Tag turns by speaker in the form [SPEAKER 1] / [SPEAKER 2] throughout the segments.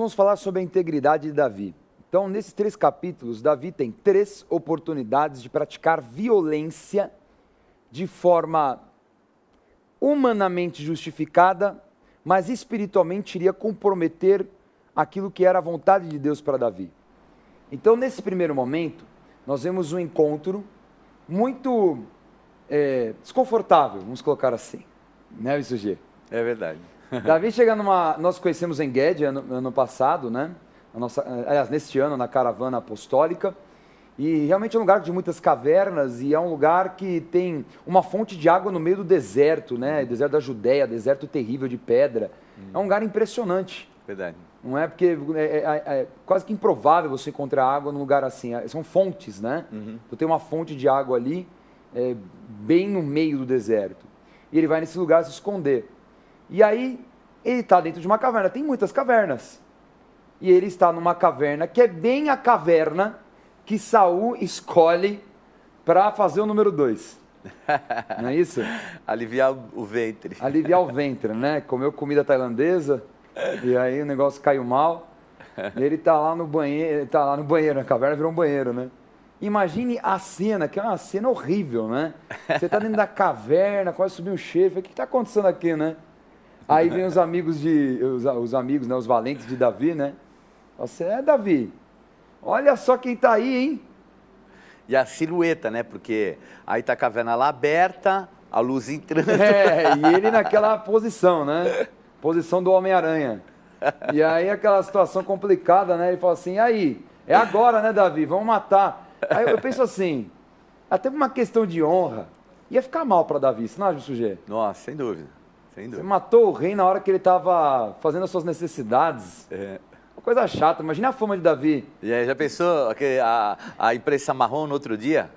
[SPEAKER 1] vamos falar sobre a integridade de Davi. Então, nesses 3 capítulos, Davi tem 3 oportunidades de praticar violência de forma humanamente justificada, mas espiritualmente iria comprometer aquilo que era a vontade de Deus para Davi. Então, nesse primeiro momento, nós vemos um encontro muito desconfortável, vamos colocar assim, né, G?
[SPEAKER 2] É verdade.
[SPEAKER 1] Davi chega nós conhecemos em Gued ano passado, né? Aliás, neste ano, na caravana apostólica, e realmente é um lugar de muitas cavernas e é um lugar que tem uma fonte de água no meio do deserto, né? Deserto da Judéia, deserto terrível de pedra. É um lugar impressionante.
[SPEAKER 2] Verdade.
[SPEAKER 1] Não é? Porque é quase que improvável você encontrar água num lugar assim. São fontes, né? Então tem uma fonte de água ali, bem no meio do deserto. E ele vai nesse lugar se esconder. E aí, ele está dentro de uma caverna. Tem muitas cavernas. E ele está numa caverna que é bem a caverna que Saul escolhe para fazer o número 2. Não é isso?
[SPEAKER 2] Aliviar o ventre.
[SPEAKER 1] Aliviar o ventre, né? Comeu comida tailandesa, e aí o negócio caiu mal. E ele está lá no banheiro, na caverna virou um banheiro, né? Imagine a cena, que é uma cena horrível, né? Você está dentro da caverna, quase subiu um cheiro, o que está acontecendo aqui, né? Aí vem os amigos, né, os valentes de Davi, né? Você Davi, olha só quem está aí, hein?
[SPEAKER 2] E a silhueta, né? Porque aí tá a caverna lá aberta, a luz entrando.
[SPEAKER 1] E ele naquela posição, né? Posição do Homem-Aranha. E aí aquela situação complicada, né? Ele fala assim, aí, é agora, né, Davi? Vamos matar. Aí eu penso assim, até uma questão de honra, ia ficar mal para Davi, você não acha, G?
[SPEAKER 2] Nossa, sem dúvida. Sem dúvida.
[SPEAKER 1] Você matou o rei na hora que ele estava fazendo as suas necessidades. Uma coisa chata, imagina a fama de Davi.
[SPEAKER 2] E aí, já pensou a imprensa marrom no outro dia?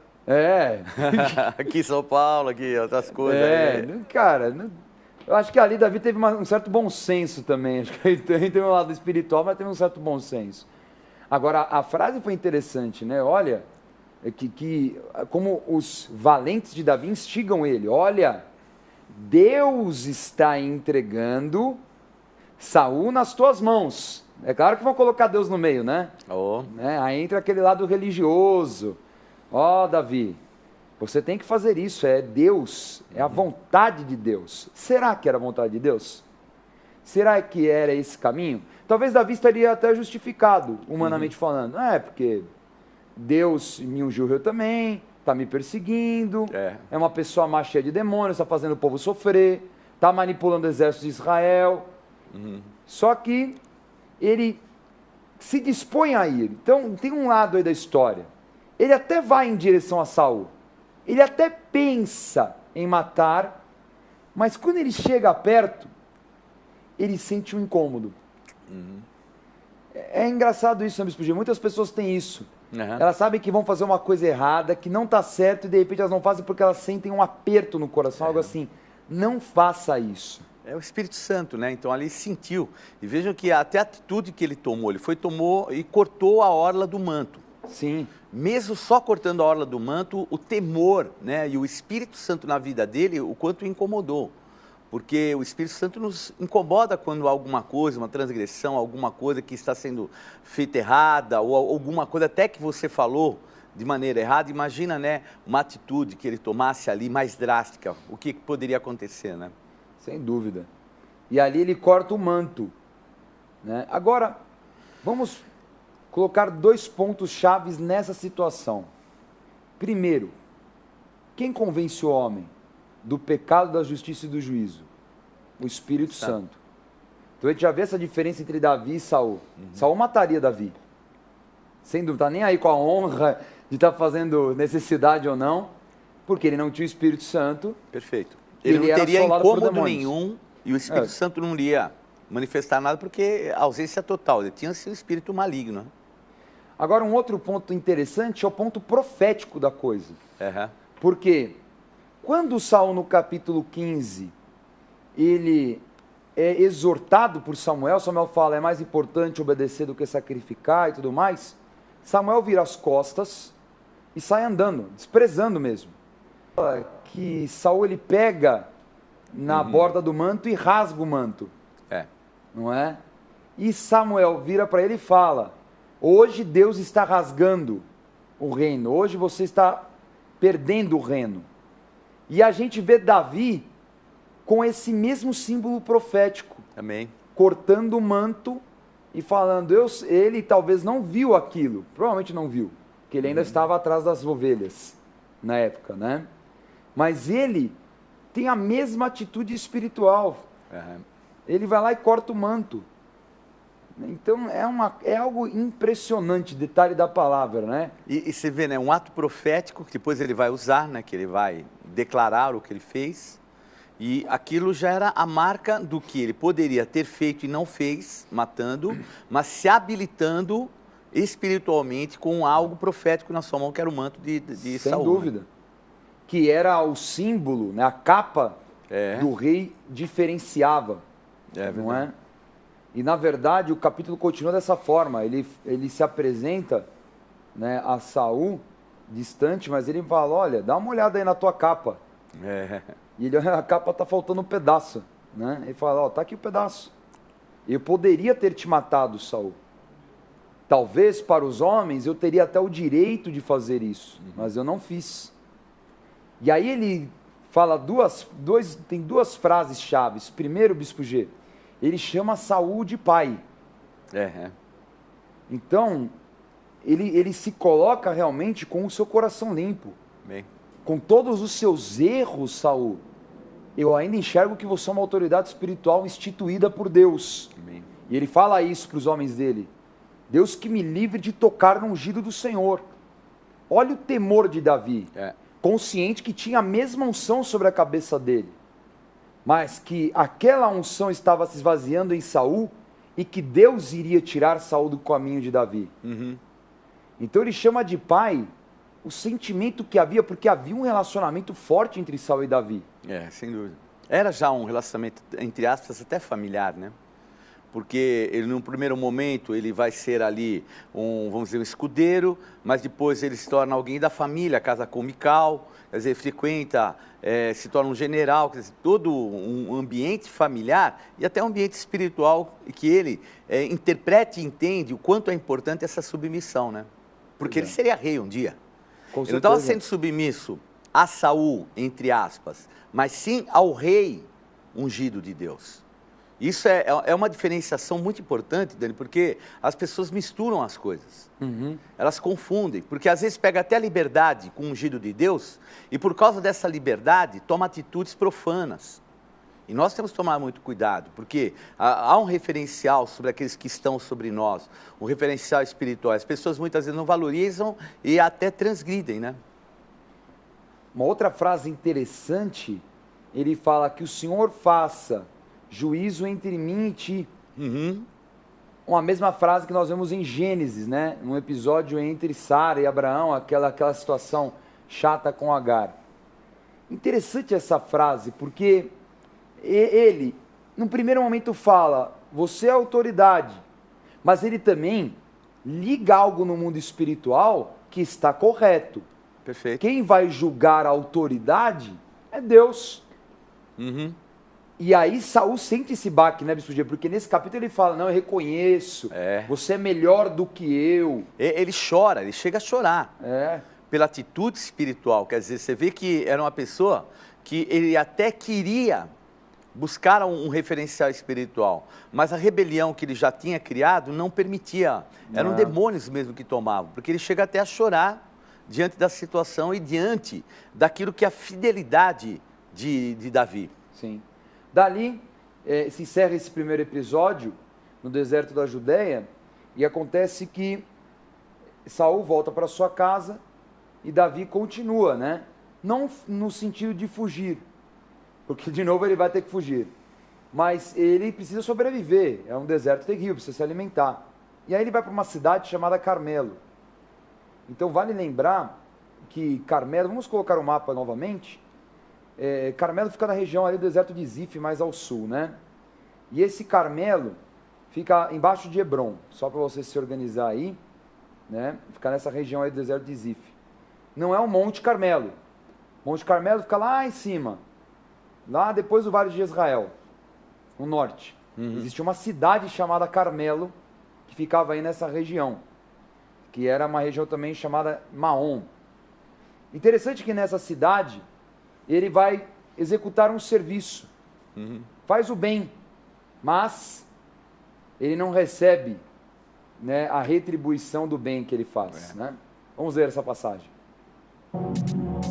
[SPEAKER 2] Aqui em São Paulo, aqui outras coisas.
[SPEAKER 1] Cara, eu acho que ali Davi teve um certo bom senso também. Acho que ele tem um lado espiritual, mas teve um certo bom senso. Agora, a frase foi interessante, né? Olha, como os valentes de Davi instigam ele. Olha, Deus está entregando Saul nas tuas mãos. É claro que vão colocar Deus no meio, né? Aí entra aquele lado religioso. Davi, você tem que fazer isso, é Deus, é a vontade de Deus. Será que era a vontade de Deus? Será que era esse caminho? Talvez Davi estaria até justificado, humanamente falando. Porque Deus me ungiu eu também, está me perseguindo, é uma pessoa má cheia de demônios, está fazendo o povo sofrer, está manipulando o exército de Israel. Só que ele se dispõe a ir. Então, tem um lado aí da história. Ele até vai em direção a Saul. Ele até pensa em matar, mas quando ele chega perto, ele sente um incômodo. É engraçado isso, né, Bispo G? Muitas pessoas têm isso. Elas sabem que vão fazer uma coisa errada, que não está certo, e de repente elas não fazem porque elas sentem um aperto no coração, algo assim. Não faça isso.
[SPEAKER 2] É o Espírito Santo, né? Então ali sentiu. E vejam que até a atitude que ele tomou, tomou e cortou a orla do manto.
[SPEAKER 1] Sim.
[SPEAKER 2] Mesmo só cortando a orla do manto, o temor, né? E o Espírito Santo na vida dele, o quanto o incomodou. Porque o Espírito Santo nos incomoda quando há alguma coisa, uma transgressão, alguma coisa que está sendo feita errada, ou alguma coisa até que você falou de maneira errada. Imagina, né? Uma atitude que ele tomasse ali mais drástica. O que poderia acontecer, né?
[SPEAKER 1] Sem dúvida. E ali ele corta o manto, né? Agora, vamos colocar 2 pontos chaves nessa situação. Primeiro, quem convence o homem do pecado, da justiça e do juízo? O Espírito Santo. Então a gente já vê essa diferença entre Davi e Saul. Saul mataria Davi. Sem dúvida, tá nem aí com a honra de estar fazendo necessidade ou não, porque ele não tinha o Espírito Santo.
[SPEAKER 2] Perfeito. Ele não teria incômodo nenhum e o Espírito Santo não iria manifestar nada porque a ausência total. Ele tinha seu espírito maligno.
[SPEAKER 1] Agora, um outro ponto interessante é o ponto profético da coisa. Porque quando Saul, no capítulo 15, ele é exortado por Samuel fala, é mais importante obedecer do que sacrificar e tudo mais, Samuel vira as costas e sai andando, desprezando mesmo. Que Saul ele pega na borda do manto e rasga o manto. Não é? E Samuel vira para ele e fala: hoje Deus está rasgando o reino, hoje você está perdendo o reino. E a gente vê Davi com esse mesmo símbolo profético.
[SPEAKER 2] Amém.
[SPEAKER 1] Cortando o manto e falando, ele talvez não viu aquilo, provavelmente não viu, porque ele ainda estava atrás das ovelhas na época, né? Mas ele tem a mesma atitude espiritual. Ele vai lá e corta o manto. Então é algo impressionante, detalhe da palavra, né?
[SPEAKER 2] E você vê, né, um ato profético que depois ele vai usar, né, que ele vai declarar o que ele fez. E aquilo já era a marca do que ele poderia ter feito e não fez, matando, mas se habilitando espiritualmente com algo profético na sua mão, que era o manto de
[SPEAKER 1] Sem
[SPEAKER 2] Saul.
[SPEAKER 1] dúvida. Que era o símbolo, né, a capa do rei diferenciava, não é? E na verdade o capítulo continua dessa forma, ele se apresenta, né, a Saul, distante, mas ele fala, olha, dá uma olhada aí na tua capa. E ele olha, a capa está faltando um pedaço, né? Ele fala, ó, tá aqui o pedaço. Eu poderia ter te matado, Saul. Talvez para os homens eu teria até o direito de fazer isso, mas eu não fiz. E aí ele fala tem duas frases chaves. Primeiro, Bispo G, ele chama Saul de pai. Então, ele se coloca realmente com o seu coração limpo.
[SPEAKER 2] Bem.
[SPEAKER 1] Com todos os seus erros, Saul, eu ainda enxergo que você é uma autoridade espiritual instituída por Deus.
[SPEAKER 2] Amém.
[SPEAKER 1] E ele fala isso para os homens dele. Deus que me livre de tocar no ungido do Senhor. Olha o temor de Davi. Consciente que tinha a mesma unção sobre a cabeça dele. Mas que aquela unção estava se esvaziando em Saul e que Deus iria tirar Saul do caminho de Davi. Então ele chama de pai o sentimento que havia, porque havia um relacionamento forte entre Saul e Davi.
[SPEAKER 2] Sem dúvida. Era já um relacionamento, entre aspas, até familiar, né? Porque ele, num primeiro momento, ele vai ser ali vamos dizer, um escudeiro, mas depois ele se torna alguém da família, casa com Mical, quer dizer, frequenta, se torna um general, quer dizer, todo um ambiente familiar e até um ambiente espiritual que ele interprete e entende o quanto é importante essa submissão, né? Porque ele seria rei um dia. Ele não estava sendo submisso a Saul, entre aspas, mas sim ao rei ungido de Deus. Isso é uma diferenciação muito importante, Dani, porque as pessoas misturam as coisas. Elas confundem, porque às vezes pega até a liberdade com o ungido de Deus e por causa dessa liberdade toma atitudes profanas. E nós temos que tomar muito cuidado, porque há um referencial sobre aqueles que estão sobre nós, um referencial espiritual. As pessoas muitas vezes não valorizam e até transgridem, né?
[SPEAKER 1] Uma outra frase interessante, ele fala que o Senhor faça juízo entre mim e ti. Uma mesma frase que nós vemos em Gênesis, né? Um episódio entre Sara e Abraão, aquela situação chata com Agar. Interessante essa frase, porque ele, no primeiro momento fala, você é autoridade, mas ele também liga algo no mundo espiritual que está correto.
[SPEAKER 2] Perfeito.
[SPEAKER 1] Quem vai julgar a autoridade é Deus. E aí Saul sente esse baque, né, Bispo G? Porque nesse capítulo ele fala, não, eu reconheço, você é melhor do que eu.
[SPEAKER 2] Ele chora, ele chega a chorar. Pela atitude espiritual, quer dizer, você vê que era uma pessoa que ele até queria buscar um referencial espiritual, mas a rebelião que ele já tinha criado não permitia, eram demônios mesmo que tomavam, porque ele chega até a chorar diante da situação e diante daquilo que é a fidelidade de Davi.
[SPEAKER 1] Sim. Dali, se encerra esse primeiro episódio no deserto da Judéia e acontece que Saul volta para sua casa e Davi continua, né? Não no sentido de fugir, porque de novo ele vai ter que fugir, mas ele precisa sobreviver, é um deserto terrível, precisa se alimentar. E aí ele vai para uma cidade chamada Carmelo. Então vale lembrar que Carmelo, vamos colocar o mapa novamente, Carmelo fica na região ali do deserto de Zif, mais ao sul, né? E esse Carmelo fica embaixo de Hebron, só para você se organizar aí, né? Fica nessa região aí do deserto de Zif. Não é o Monte Carmelo. Monte Carmelo fica lá em cima, lá depois do Vale de Israel, no norte. Existia uma cidade chamada Carmelo, que ficava aí nessa região, que era uma região também chamada Maom. Interessante que nessa cidade, ele vai executar um serviço, faz o bem, mas ele não recebe, né, a retribuição do bem que ele faz. Né? Vamos ver essa passagem.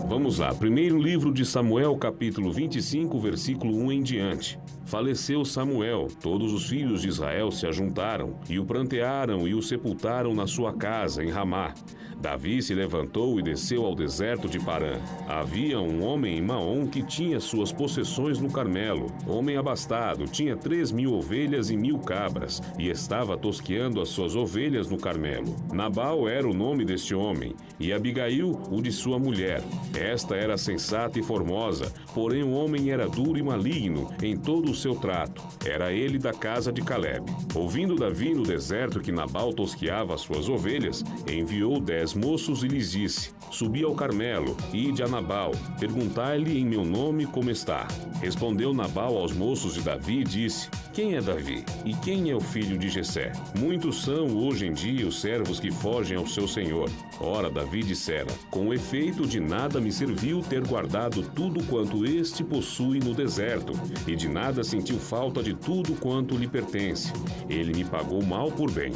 [SPEAKER 3] Vamos lá, primeiro livro de Samuel, capítulo 25, versículo 1 em diante. Faleceu Samuel, todos os filhos de Israel se ajuntaram, e o prantearam e o sepultaram na sua casa, em Ramá. Davi se levantou e desceu ao deserto de Parã. Havia um homem em Maom que tinha suas possessões no Carmelo. Homem abastado, tinha 3.000 ovelhas e 1.000 cabras, e estava tosqueando as suas ovelhas no Carmelo. Nabal era o nome deste homem, e Abigail o de sua mulher. Esta era sensata e formosa, porém o homem era duro e maligno em todo o seu trato. Era ele da casa de Caleb. Ouvindo Davi no deserto que Nabal tosqueava as suas ovelhas, enviou 10 moços e lhes disse: Subi ao Carmelo, ide a Nabal, perguntai-lhe em meu nome como está. Respondeu Nabal aos moços de Davi e disse: Quem é Davi? E quem é o filho de Jessé? Muitos são hoje em dia os servos que fogem ao seu senhor. Ora, Davi dissera: Com efeito de nada me serviu ter guardado tudo quanto este possui no deserto, e de nada sentiu falta de tudo quanto lhe pertence. Ele me pagou mal por bem.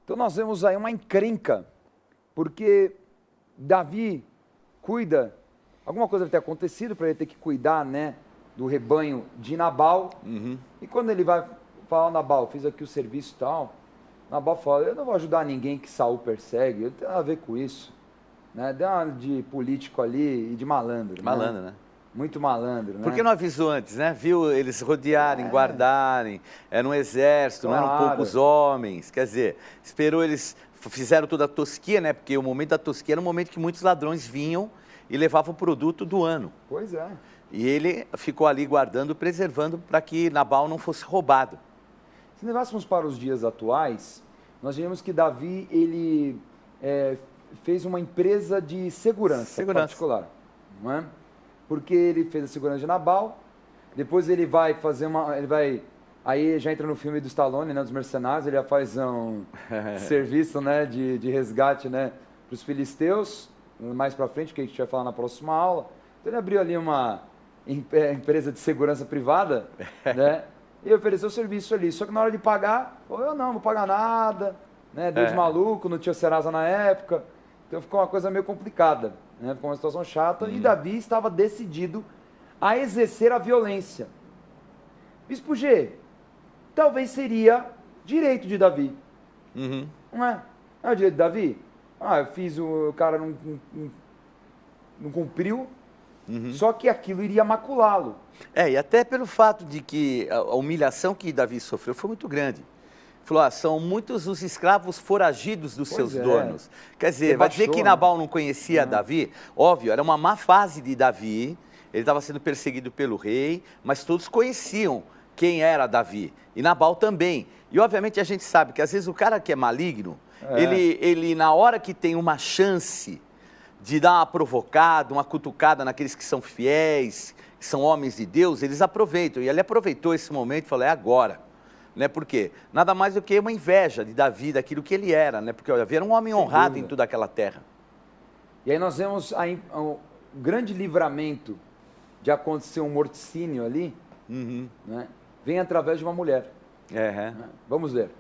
[SPEAKER 1] Então nós vemos aí uma encrenca, porque Davi cuida, alguma coisa deve ter acontecido para ele ter que cuidar, né, do rebanho de Nabal. E quando ele vai falar, Nabal, fiz aqui o serviço e tal, Nabal fala: eu não vou ajudar ninguém que Saul persegue, eu não tenho nada a ver com isso. Né? Deu uma de político ali e de malandro.
[SPEAKER 2] Malandro, né?
[SPEAKER 1] Muito malandro, né?
[SPEAKER 2] Por que não avisou antes, né? Viu eles rodearem, guardarem, era um exército,
[SPEAKER 1] Claro.
[SPEAKER 2] Não eram poucos homens. Quer dizer, esperou eles, fizeram toda a tosquia, né? Porque o momento da tosquia era um momento que muitos ladrões vinham e levavam o produto do ano.
[SPEAKER 1] Pois é.
[SPEAKER 2] E ele ficou ali guardando, preservando para que Nabal não fosse roubado.
[SPEAKER 1] Se levássemos para os dias atuais, nós diríamos que Davi, ele fez uma empresa de segurança particular, não é? Porque ele fez a segurança de Nabal, depois ele vai fazer aí já entra no filme do Stallone, né, dos mercenários, ele já faz um serviço, né, de resgate, né, para os filisteus, mais para frente, que a gente vai falar na próxima aula. Então ele abriu ali uma empresa de segurança privada, né, e ofereceu serviço ali, só que na hora de pagar, eu não vou pagar nada, né, Deus maluco, não tinha Serasa na época, então ficou uma coisa meio complicada. Né? Ficou uma situação chata, e Davi estava decidido a exercer a violência. Bispo G, talvez seria direito de Davi. Não é? Não é o direito de Davi? Eu fiz, o cara não cumpriu, só que aquilo iria maculá-lo.
[SPEAKER 2] E até pelo fato de que a humilhação que Davi sofreu foi muito grande. Falou, são muitos os escravos foragidos dos seus donos. Quer dizer, vai dizer que Nabal não conhecia Davi? Óbvio, era uma má fase de Davi, ele estava sendo perseguido pelo rei, mas todos conheciam quem era Davi, e Nabal também. E obviamente a gente sabe que às vezes o cara que é maligno, ele na hora que tem uma chance de dar uma provocada, uma cutucada naqueles que são fiéis, que são homens de Deus, eles aproveitam. E ele aproveitou esse momento e falou, é agora. Né? Por quê? Nada mais do que uma inveja de Davi, daquilo que ele era, né? Porque Davi era um homem honrado em toda aquela terra.
[SPEAKER 1] E aí nós vemos o grande livramento de acontecer um morticínio ali, né? Vem através de uma mulher. Vamos ver.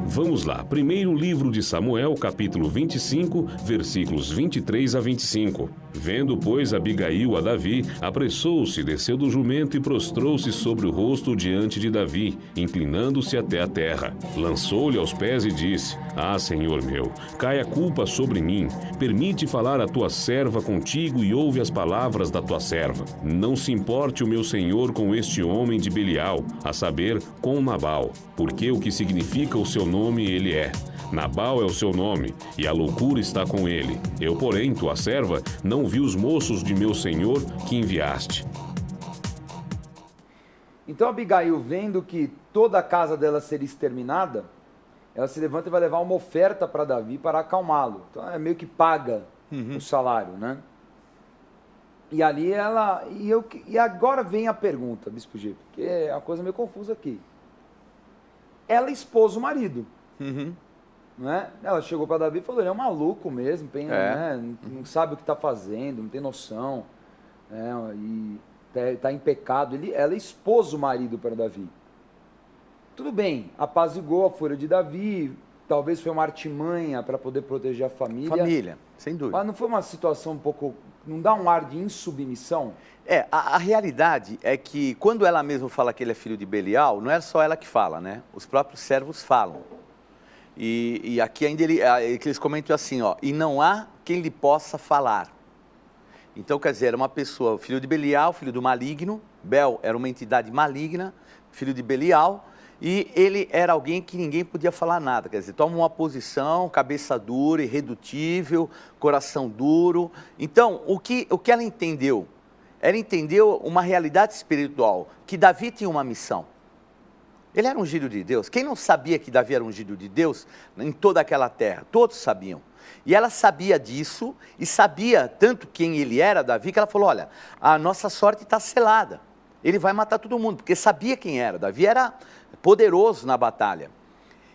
[SPEAKER 3] Vamos lá, primeiro livro de Samuel, capítulo 25, versículos 23 a 25. Vendo, pois, Abigail a Davi, apressou-se, desceu do jumento e prostrou-se sobre o rosto diante de Davi, inclinando-se até a terra. Lançou-lhe aos pés e disse: Ah, Senhor meu, cai a culpa sobre mim. Permite falar a tua serva contigo e ouve as palavras da tua serva. Não se importe o meu senhor com este homem de Belial, a saber, com Nabal, porque o que significa o seu nome ele é. Nabal é o seu nome, e a loucura está com ele. Eu, porém, tua serva, não vi os moços de meu senhor que enviaste.
[SPEAKER 1] Então Abigail, vendo que toda a casa dela seria exterminada, ela se levanta e vai levar uma oferta para Davi para acalmá-lo. Então é meio que paga o salário, né? E ali ela... E agora vem a pergunta, Bispo G, porque é uma coisa meio confusa aqui. Ela expôs o marido. Não é? Ela chegou para Davi e falou, ele é um maluco mesmo, né? Não sabe o que está fazendo, não tem noção, né? E está em pecado. Ela expôs o marido para Davi. Tudo bem, apaziguou a fúria de Davi, talvez foi uma artimanha para poder proteger a família.
[SPEAKER 2] Família, sem dúvida.
[SPEAKER 1] Mas não foi uma situação um pouco... Não dá um ar de insubmissão?
[SPEAKER 2] A realidade é que quando ela mesma fala que ele é filho de Belial, não é só ela que fala, né? Os próprios servos falam. E aqui ainda eles comentam assim, ó, e não há quem lhe possa falar. Então, quer dizer, era uma pessoa, filho de Belial, filho do maligno, Bel era uma entidade maligna, filho de Belial, e ele era alguém que ninguém podia falar nada, quer dizer, toma uma posição, cabeça dura, irredutível, coração duro. Então, o que ela entendeu? Ela entendeu uma realidade espiritual, que Davi tinha uma missão. Ele era ungido de Deus. Quem não sabia que Davi era ungido de Deus em toda aquela terra? Todos sabiam. E ela sabia disso e sabia tanto quem ele era, Davi, que ela falou, olha, a nossa sorte está selada. Ele vai matar todo mundo, porque sabia quem era. Davi era poderoso na batalha.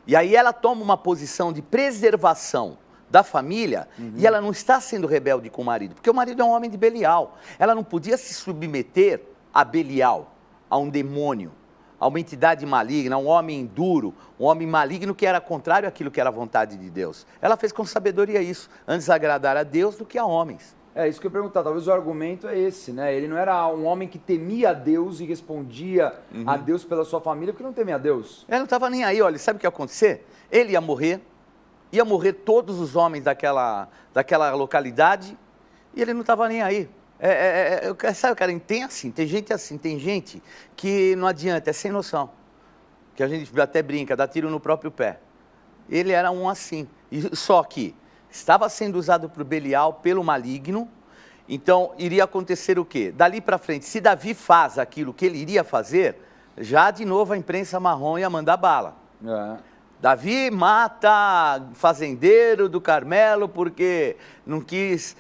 [SPEAKER 2] E aí ela toma uma posição de preservação da família e ela não está sendo rebelde com o marido, porque o marido é um homem de Belial. Ela não podia se submeter a Belial, a um demônio, a uma entidade maligna, a um homem duro, um homem maligno que era contrário àquilo que era a vontade de Deus. Ela fez com sabedoria isso, antes agradar a Deus do que a homens.
[SPEAKER 1] É isso que eu ia perguntar, talvez o argumento é esse, né? Ele não era um homem que temia a Deus e respondia a Deus pela sua família, porque não temia a Deus.
[SPEAKER 2] Ele não estava nem aí, olha, sabe o que ia acontecer? Ele ia morrer todos os homens daquela localidade, e ele não estava nem aí. Sabe, cara, tem gente assim, tem gente que não adianta, é sem noção, que a gente até brinca, dá tiro no próprio pé. Ele era um assim, só que estava sendo usado por Belial, pelo maligno, então iria acontecer o quê? Dali para frente, se Davi faz aquilo que ele iria fazer, já de novo a imprensa marrom ia mandar bala. Davi mata fazendeiro do Carmelo porque não quis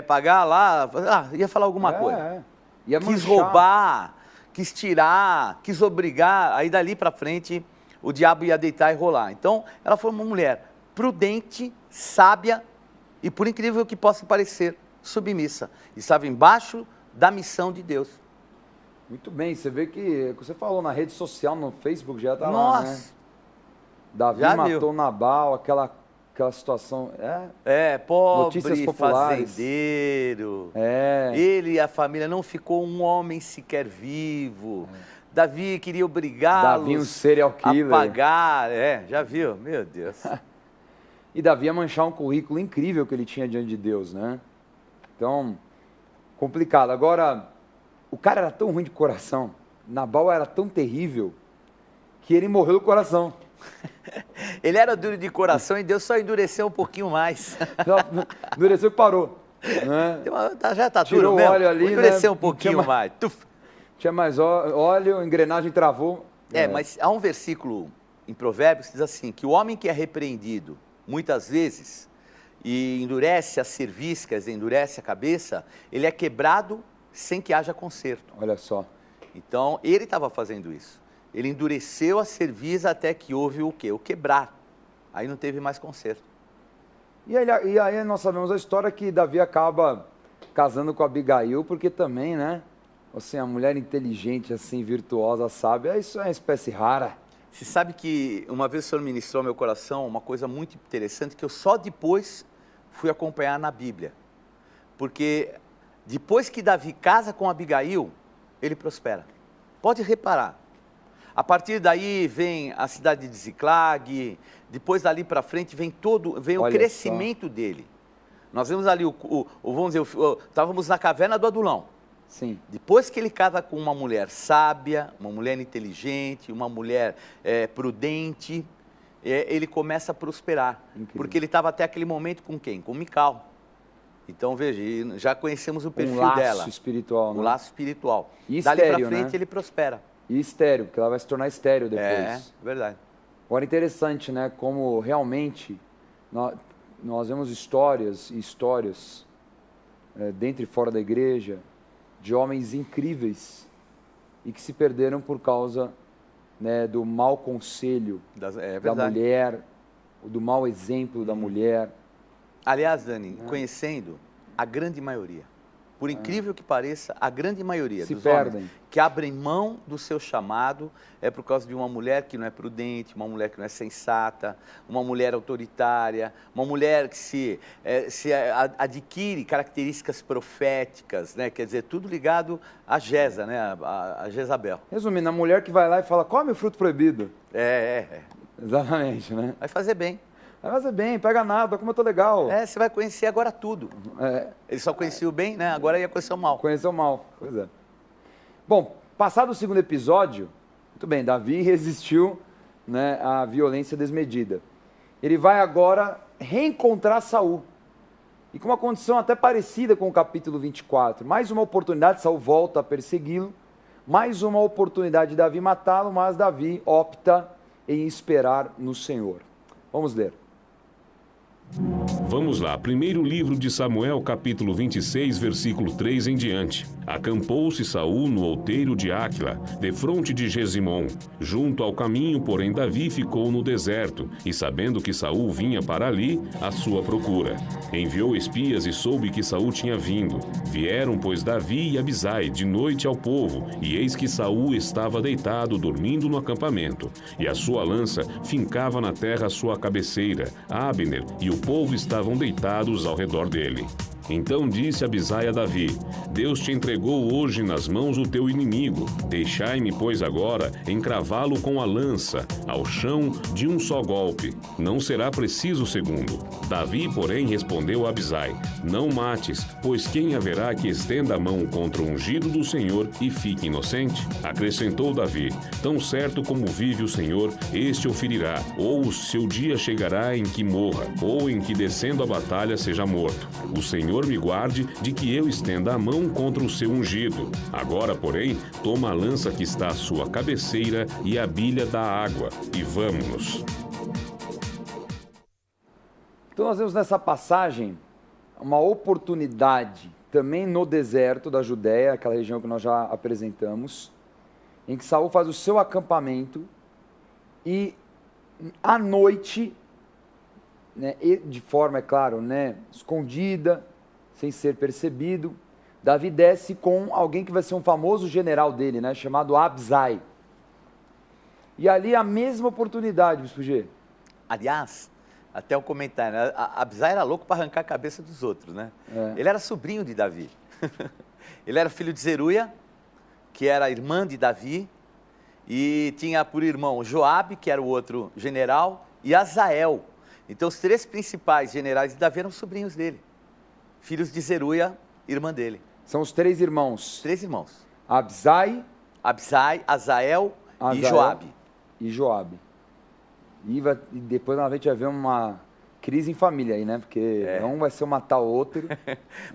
[SPEAKER 2] pagar lá, ia falar alguma coisa. Quis roubar, quis tirar, quis obrigar, aí dali para frente o diabo ia deitar e rolar. Então ela foi uma mulher prudente, sábia e, por incrível que possa parecer, submissa. Estava embaixo da missão de Deus.
[SPEAKER 1] Muito bem, você vê que você falou na rede social, no Facebook, já está
[SPEAKER 2] lá,
[SPEAKER 1] né? Davi
[SPEAKER 2] já
[SPEAKER 1] matou Nabal, aquela situação...
[SPEAKER 2] pobre
[SPEAKER 1] notícias populares.
[SPEAKER 2] Fazendeiro. Ele e a família, não ficou um homem sequer vivo. Davi queria obrigá-los
[SPEAKER 1] Davi, um serial killer.
[SPEAKER 2] A pagar. Já viu? Meu Deus.
[SPEAKER 1] E Davi ia manchar um currículo incrível que ele tinha diante de Deus, né? Então, complicado. Agora, o cara era tão ruim de coração, Nabal era tão terrível, que ele morreu do coração.
[SPEAKER 2] Ele era duro de coração e Deus só endureceu um pouquinho mais.
[SPEAKER 1] Endureceu e parou. Né?
[SPEAKER 2] Já está duro
[SPEAKER 1] Tirou
[SPEAKER 2] mesmo.
[SPEAKER 1] o óleo ali,
[SPEAKER 2] endureceu
[SPEAKER 1] né?
[SPEAKER 2] um pouquinho mais.
[SPEAKER 1] Tinha mais óleo, a engrenagem travou.
[SPEAKER 2] Mas há um versículo em Provérbios que diz assim, que o homem que é repreendido, muitas vezes, e endurece as cerviscas, endurece a cabeça, ele é quebrado sem que haja conserto.
[SPEAKER 1] Olha só.
[SPEAKER 2] Então, ele estava fazendo isso. Ele endureceu a cerviz até que houve o quê? O quebrar. Aí não teve mais conserto.
[SPEAKER 1] E aí nós sabemos a história que Davi acaba casando com Abigail, porque também, né? Assim, a mulher inteligente, assim, virtuosa, sábia, isso é uma espécie rara.
[SPEAKER 2] Você sabe que uma vez o Senhor ministrou ao meu coração uma coisa muito interessante que eu só depois fui acompanhar na Bíblia. Porque depois que Davi casa com Abigail, ele prospera. Pode reparar. A partir daí vem a cidade de Ziclag, depois dali para frente vem o crescimento dele. Nós vemos ali, vamos dizer, estávamos na caverna do Adulão.
[SPEAKER 1] Sim.
[SPEAKER 2] Depois que ele casa com uma mulher sábia, uma mulher inteligente, uma mulher prudente, ele começa a prosperar. Incrível. Porque ele estava até aquele momento com quem? Com Mical. Então, veja, já conhecemos o perfil dela.
[SPEAKER 1] Um laço espiritual.
[SPEAKER 2] Um laço espiritual.
[SPEAKER 1] E
[SPEAKER 2] dali
[SPEAKER 1] estéreo,
[SPEAKER 2] para frente,
[SPEAKER 1] né?
[SPEAKER 2] ele prospera.
[SPEAKER 1] E estéreo, porque ela vai se tornar estéreo depois.
[SPEAKER 2] Verdade.
[SPEAKER 1] Agora, interessante, né? Como realmente nós vemos histórias dentro e fora da igreja, de homens incríveis e que se perderam por causa, né, do mau conselho da mulher, do mau exemplo da mulher.
[SPEAKER 2] Aliás, Dani, conhecendo a grande maioria, por incrível que pareça, a grande maioria
[SPEAKER 1] Se
[SPEAKER 2] dos
[SPEAKER 1] perdem.
[SPEAKER 2] homens que abrem mão do seu chamado é por causa de uma mulher que não é prudente, uma mulher que não é sensata, uma mulher autoritária, uma mulher que se adquire características proféticas, né? Quer dizer, tudo ligado a Jeza, né? A Jezabel.
[SPEAKER 1] Resumindo, a mulher que vai lá e fala, come o fruto proibido.
[SPEAKER 2] É.
[SPEAKER 1] Exatamente, né?
[SPEAKER 2] Vai fazer bem.
[SPEAKER 1] Vai fazer bem, pega nada, como eu tô legal.
[SPEAKER 2] Você vai conhecer agora tudo. Ele só conhecia o bem, né? Agora ia conhecer o mal.
[SPEAKER 1] Conheceu o mal, pois é. Bom, passado o segundo episódio, muito bem, Davi resistiu, né, à violência desmedida. Ele vai agora reencontrar Saul. E com uma condição até parecida com o capítulo 24. Mais uma oportunidade, Saul volta a persegui-lo. Mais uma oportunidade de Davi matá-lo, mas Davi opta em esperar no Senhor. Vamos ler.
[SPEAKER 3] Vamos lá, primeiro livro de Samuel, capítulo 26, versículo 3 em diante. Acampou-se Saul no outeiro de Áquila, defronte de Gesimom. Junto ao caminho, porém, Davi ficou no deserto, e sabendo que Saul vinha para ali, à sua procura. Enviou espias e soube que Saul tinha vindo. Vieram, pois, Davi e Abisai de noite ao povo, e eis que Saul estava deitado, dormindo no acampamento, e a sua lança fincava na terra a sua cabeceira. Abner e o povo estavam deitados ao redor dele. Então disse Abisai a Davi: Deus te entregou hoje nas mãos o teu inimigo. Deixai-me, pois, agora encravá-lo com a lança, ao chão de um só golpe. Não será preciso segundo. Davi, porém, respondeu a Abisai: Não mates, pois quem haverá que estenda a mão contra o ungido do Senhor e fique inocente? Acrescentou Davi: Tão certo como vive o Senhor, este o ferirá, ou o seu dia chegará em que morra, ou em que descendo a batalha seja morto. O Senhor me guarde de que eu estenda a mão contra o seu ungido. Agora, porém, toma a lança que está à sua cabeceira e a bilha da água, e vamo-nos.
[SPEAKER 1] Então nós vemos nessa passagem uma oportunidade também no deserto da Judéia, aquela região que nós já apresentamos, em que Saul faz o seu acampamento e à noite, né, de forma, é claro, né, escondida, sem ser percebido, Davi desce com alguém que vai ser um famoso general dele, né, chamado Abisai. E ali a mesma oportunidade, Bispo G.
[SPEAKER 2] Aliás, até um comentário, né? Abisai era louco para arrancar a cabeça dos outros, né? Ele era sobrinho de Davi. Ele era filho de Zeruia, que era irmã de Davi, e tinha por irmão Joabe, que era o outro general, e Azael. Então os três principais generais de Davi eram sobrinhos dele, filhos de Zeruia, irmã dele.
[SPEAKER 1] São os três irmãos.
[SPEAKER 2] Três irmãos.
[SPEAKER 1] Abisai,
[SPEAKER 2] Azael e Joabe.
[SPEAKER 1] E Joabe. E depois a gente vai ver uma crise em família aí, né? Porque um vai ser matar o outro.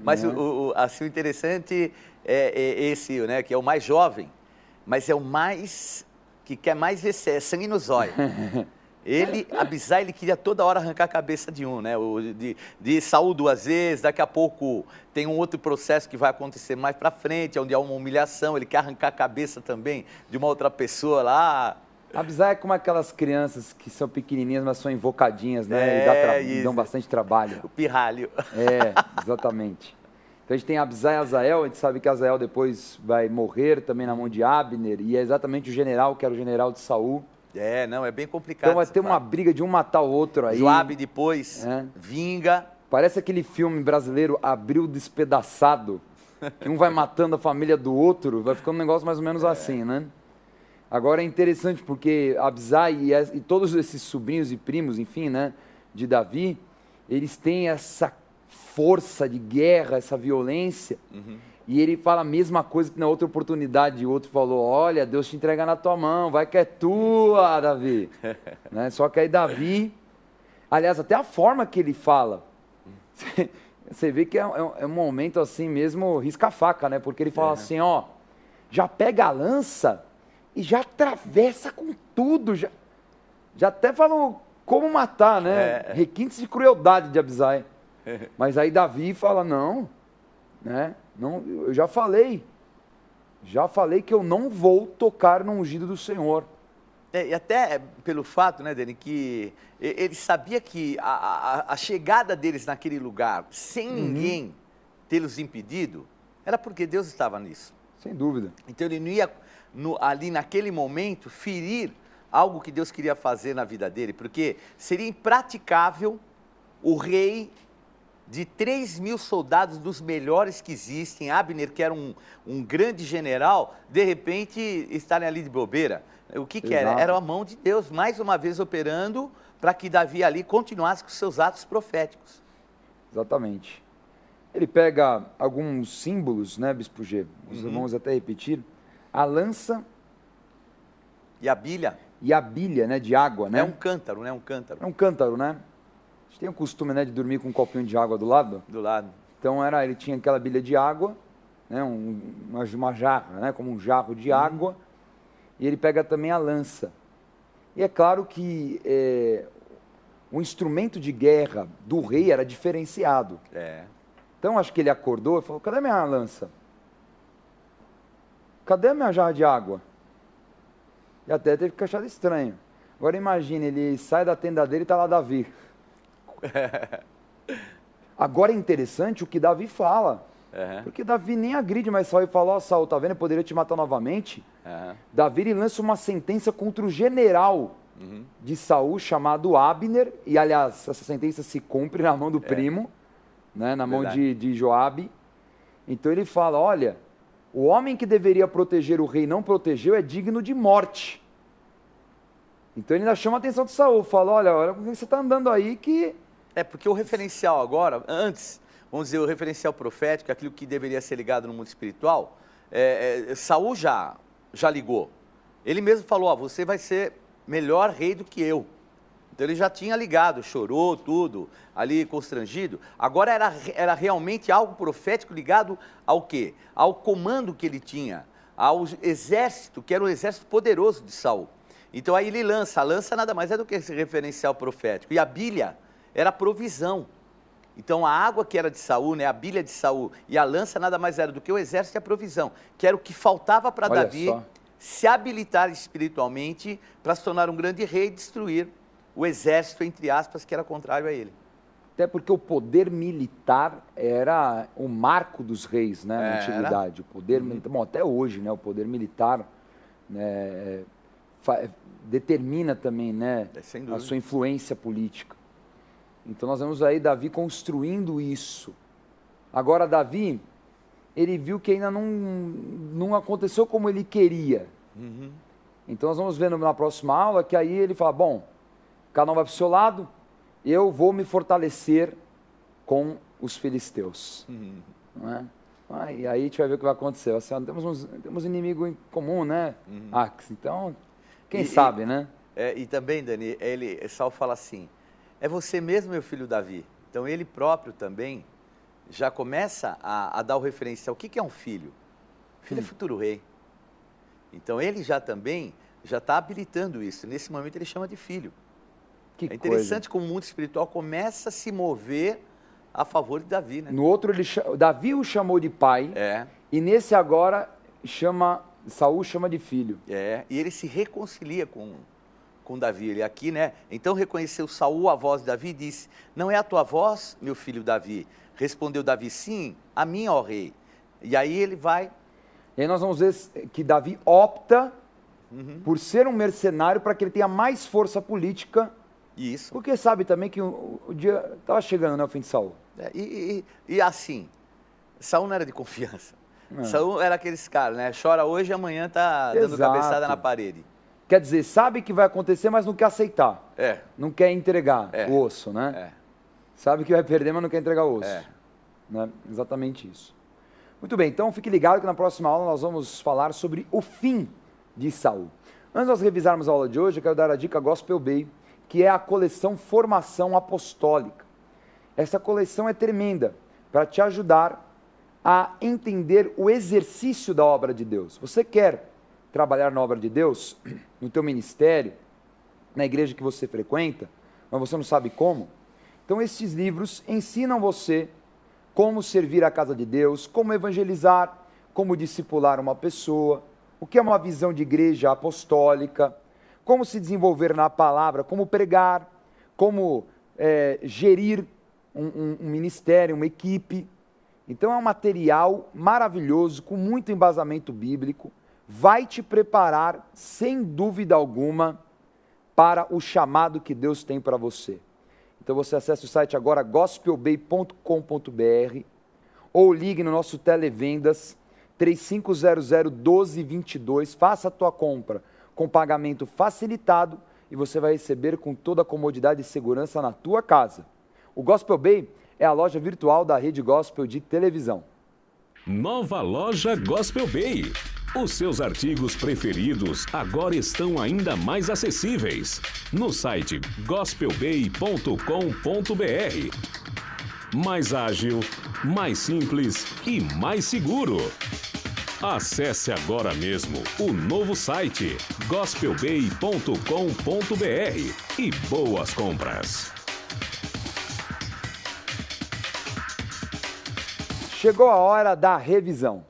[SPEAKER 2] Mas
[SPEAKER 1] né?
[SPEAKER 2] Assim, o interessante é esse, né? Que é o mais jovem, mas é o mais que quer mais ver sangue no zóio. Abisai, ele queria toda hora arrancar a cabeça de um, né? De Saul 2 vezes, daqui a pouco tem um outro processo que vai acontecer mais para frente, onde há uma humilhação, ele quer arrancar a cabeça também de uma outra pessoa lá.
[SPEAKER 1] Abisai é como aquelas crianças que são pequenininhas, mas são invocadinhas, né? E dão bastante trabalho.
[SPEAKER 2] O pirralho.
[SPEAKER 1] Exatamente. Então a gente tem Abisai e Azael, a gente sabe que Azael depois vai morrer também na mão de Abner, e é exatamente o general que era o general de Saul.
[SPEAKER 2] É bem complicado.
[SPEAKER 1] Então vai ter uma briga de um matar o outro aí.
[SPEAKER 2] Joabe depois vinga.
[SPEAKER 1] Parece aquele filme brasileiro Abril Despedaçado, que um vai matando a família do outro, vai ficando um negócio mais ou menos assim, né? Agora é interessante porque Abisai e todos esses sobrinhos e primos, enfim, né, de Davi, eles têm essa força de guerra, essa violência, e ele fala a mesma coisa que na outra oportunidade o outro falou: olha, Deus te entrega na tua mão, vai que é tua, Davi. Né? Só que aí Davi, aliás, até a forma que ele fala, você vê que é um momento assim mesmo, risca-faca, né? Porque ele fala assim, ó, já pega a lança e já atravessa com tudo, já até falou como matar, né? Requintes de crueldade de Abisai. Mas aí Davi fala, não, né? Não, eu já falei, Já falei que eu não vou tocar no ungido do Senhor.
[SPEAKER 2] E até pelo fato, né, Dani, que ele sabia que a chegada deles naquele lugar, sem ninguém tê-los impedido, era porque Deus estava nisso.
[SPEAKER 1] Sem dúvida.
[SPEAKER 2] Então ele não ia, ali naquele momento, ferir algo que Deus queria fazer na vida dele, porque seria impraticável o rei de 3.000 soldados dos melhores que existem, Abner, que era um grande general, de repente estarem ali de bobeira. O que era? Era a mão de Deus, mais uma vez operando, para que Davi ali continuasse com seus atos proféticos.
[SPEAKER 1] Exatamente. Ele pega alguns símbolos, né, Bispo G? Os irmãos até repetir. A lança...
[SPEAKER 2] E a bilha.
[SPEAKER 1] E a bilha, né, de água, né?
[SPEAKER 2] É um cântaro, né? Um cântaro.
[SPEAKER 1] É um cântaro, né? A gente tem o costume, né, de dormir com um copinho de água do lado.
[SPEAKER 2] Do lado.
[SPEAKER 1] Então ele tinha aquela bilha de água, né, uma jarra, né, como um jarro de água. E ele pega também a lança. E é claro que o instrumento de guerra do rei era diferenciado. Então acho que ele acordou e falou, cadê minha lança? Cadê a minha jarra de água? E até teve que achar estranho. Agora imagine, ele sai da tenda dele e está lá Davi. Agora é interessante o que Davi fala. Porque Davi nem agride, mas Saul fala, ó, Saul, tá vendo? Eu poderia te matar novamente. Davi ele lança uma sentença contra o general de Saul, chamado Abner, e aliás, essa sentença se cumpre na mão do primo, né, na mão de Joabe. Então ele fala, olha, o homem que deveria proteger o rei não protegeu, é digno de morte. Então ele ainda chama a atenção de Saul, fala, olha como você está andando aí que...
[SPEAKER 2] Porque o referencial agora, antes, vamos dizer, o referencial profético, aquilo que deveria ser ligado no mundo espiritual, Saul já ligou. Ele mesmo falou, ó, você vai ser melhor rei do que eu. Então ele já tinha ligado, chorou, tudo, ali constrangido. Agora era realmente algo profético ligado ao quê? Ao comando que ele tinha, ao exército, que era um exército poderoso de Saul. Então aí ele lança, a lança nada mais é do que esse referencial profético. E a bilha era a provisão. Então a água que era de Saul, né, a bilha de Saul, e a lança nada mais era do que o exército e a provisão, que era o que faltava para Davi se habilitar espiritualmente para se tornar um grande rei e destruir o exército, entre aspas, que era contrário a ele.
[SPEAKER 1] Até porque o poder militar era o marco dos reis, né, na antiguidade. O poder militar, bom, até hoje, né, o poder militar, né, determina também, né, a sua influência política. Então nós vemos aí Davi construindo isso. Agora Davi, ele viu que ainda não aconteceu como ele queria. Então nós vamos ver na próxima aula que aí ele fala, bom, cada um vai para o seu lado, eu vou me fortalecer com os filisteus. Não é? E aí a gente vai ver o que vai acontecer. Assim, temos um inimigo em comum, né, Ax? Então, quem sabe, né?
[SPEAKER 2] E também, Dani, Saul fala assim, é você mesmo, meu filho Davi. Então ele próprio também já começa a dar o referencial. O que é um filho? Filho é futuro rei. Então ele já está habilitando isso. Nesse momento ele chama de filho. É interessante como o mundo espiritual começa a se mover a favor de Davi, né?
[SPEAKER 1] No outro, Davi o chamou de pai, e nesse agora, Saul chama de filho.
[SPEAKER 2] E ele se reconcilia com Davi. Ele aqui, né? Então reconheceu Saul a voz de Davi e disse, não é a tua voz, meu filho Davi? Respondeu Davi, sim, a minha, ó rei. E aí ele vai...
[SPEAKER 1] E aí nós vamos ver que Davi opta por ser um mercenário para que ele tenha mais força política.
[SPEAKER 2] Isso.
[SPEAKER 1] Porque sabe também que o dia estava chegando, né, o fim de Saul.
[SPEAKER 2] E assim, Saul não era de confiança. Saul era aqueles caras, né? Chora hoje e amanhã tá dando cabeçada na parede.
[SPEAKER 1] Quer dizer, sabe que vai acontecer, mas não quer aceitar. Não quer entregar o osso, né? Sabe que vai perder, mas não quer entregar o osso. Né? Exatamente isso. Muito bem, então fique ligado que na próxima aula nós vamos falar sobre o fim de Saul. Antes de nós revisarmos a aula de hoje, eu quero dar a dica Gospel Bay, que é a coleção Formação Apostólica. Essa coleção é tremenda para te ajudar a entender o exercício da obra de Deus. Você quer trabalhar na obra de Deus, no teu ministério, na igreja que você frequenta, mas você não sabe como? Então esses livros ensinam você como servir a casa de Deus, como evangelizar, como discipular uma pessoa, o que é uma visão de igreja apostólica, como se desenvolver na palavra, como pregar, como gerir um ministério, uma equipe. Então é um material maravilhoso, com muito embasamento bíblico, vai te preparar, sem dúvida alguma, para o chamado que Deus tem para você. Então você acessa o site agora, gospelbay.com.br, ou ligue no nosso Televendas 3500-1222, faça a tua compra com pagamento facilitado e você vai receber com toda a comodidade e segurança na tua casa. O Gospel Bay é a loja virtual da Rede Gospel de televisão.
[SPEAKER 3] Nova loja Gospel Bay. Os seus artigos preferidos agora estão ainda mais acessíveis no site gospelbay.com.br. Mais ágil, mais simples e mais seguro. Acesse agora mesmo o novo site gospelbay.com.br e boas compras.
[SPEAKER 1] Chegou a hora da revisão.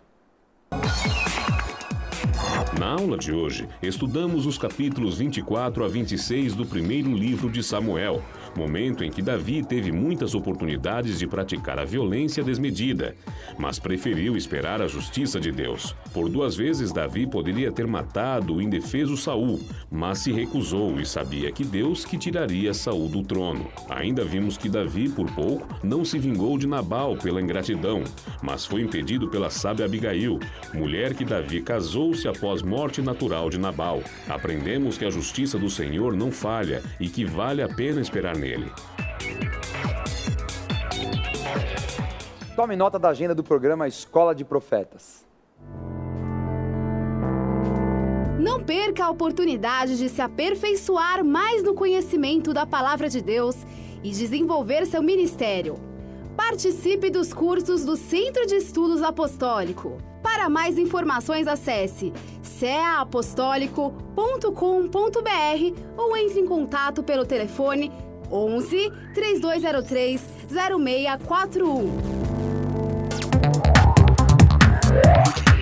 [SPEAKER 3] Na aula de hoje, estudamos os capítulos 24 a 26 do primeiro livro de Samuel, momento em que Davi teve muitas oportunidades de praticar a violência desmedida, mas preferiu esperar a justiça de Deus. Por 2 vezes, Davi poderia ter matado o indefeso Saul, mas se recusou e sabia que Deus que tiraria Saul do trono. Ainda vimos que Davi, por pouco, não se vingou de Nabal pela ingratidão, mas foi impedido pela sábia Abigail, mulher que Davi casou-se após morte natural de Nabal. Aprendemos que a justiça do Senhor não falha e que vale a pena esperar nele.
[SPEAKER 1] Tome nota da agenda do programa Escola de Profetas.
[SPEAKER 4] Não perca a oportunidade de se aperfeiçoar mais no conhecimento da Palavra de Deus e desenvolver seu ministério. Participe dos cursos do Centro de Estudos Apostólico. Para mais informações, acesse ceaapostólico.com.br ou entre em contato pelo telefone 11 3203 0641.